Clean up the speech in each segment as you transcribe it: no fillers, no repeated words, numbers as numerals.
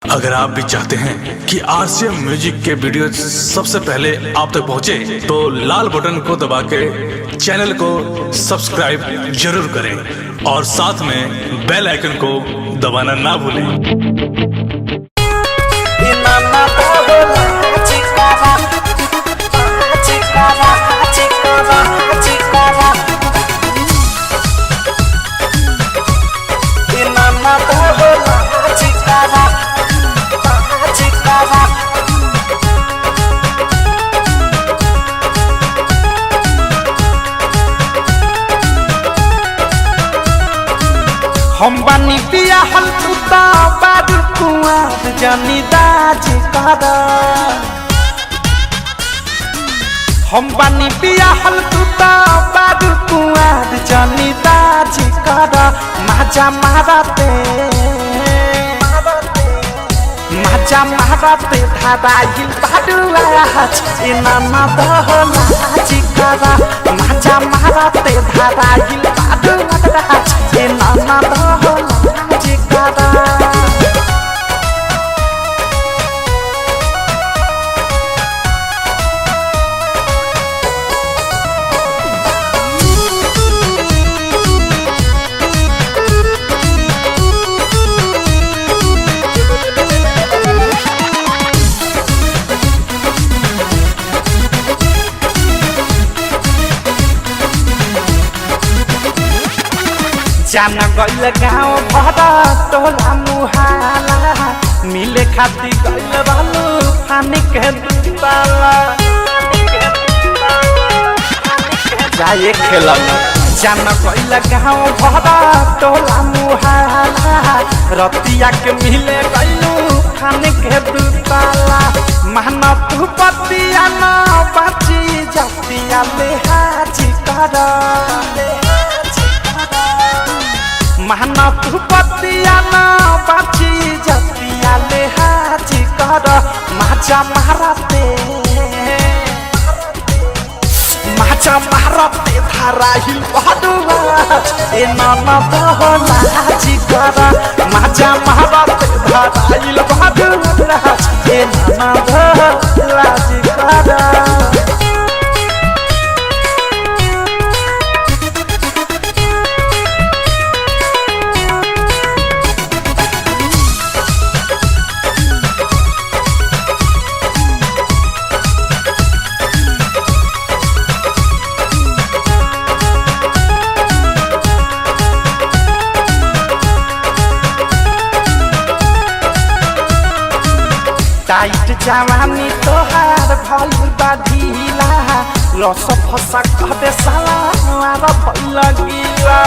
अगर आप भी चाहते हैं कि आरसीएम म्यूजिक के वीडियो सबसे पहले आप तक पहुंचे, तो लाल बटन को दबा के चैनल को सब्सक्राइब जरूर करें और साथ में बेल आइकन को दबाना ना भूलें। हम बानी पिया हल तू तो बारू कुआर जानी दाज कर। हम बानी पिया हल तू तो बारू कुआर जानी दाज कर। माजा मारते धाराइल बाडुआज इना ना दहलाज कर। माजा मारते धाराइल बाडुआज इना ना दहलाज कर। जाना गइल गाँव भर टोला मुहाला, मिले खाती गइल बालू पानी के दुताला जाए खेला। जाना गइल गाँव भर टोला मुहाला, रतिया के मिले गइलू पानी के दुताला। माना तू पतिया न बाची जातिया लेहाजी कर। महना तू पतिया न बाची जतिया लेहाजी कर। माचा मारते धाराइल बाडुआज इना ना दहलाज कर। माचा मारते धाराइल बाडुआज इना ना दहलाज कर। टाइट जवानी तोहार भइल बा ढीला, रस फसा कहबे साला मार भइल गीला।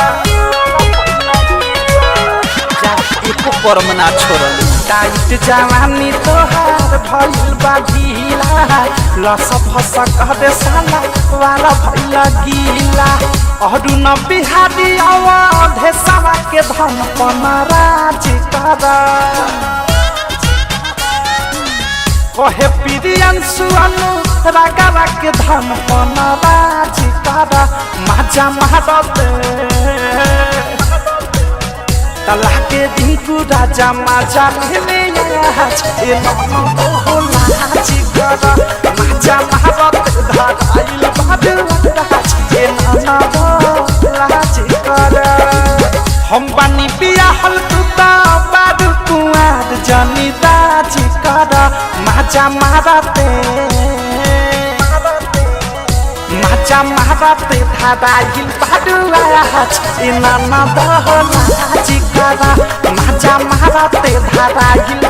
जा एको परम ना छोड़ल। टाइट जवानी तोहार भइल बा ढीला, रस फसा कहबे साला मार भइल गीला। अरु न बिहारी अवधे सावा के धन पनाराज कर। कहे प्रियांशु अनु रागा के धन पनाराज कर। माजा मारते तला के दिंकु राजा माजा लेले आज इना ना दहलाज कर। माजा मारते धाराइल बाडुआज इना ना दहलाज कर। हम बानी पिया हल तू तो बारू कुआर जानी दाज कर। माजा मारते धाराइल बाडुआज इना ना दहलाज कर। माजा मारते धाराइल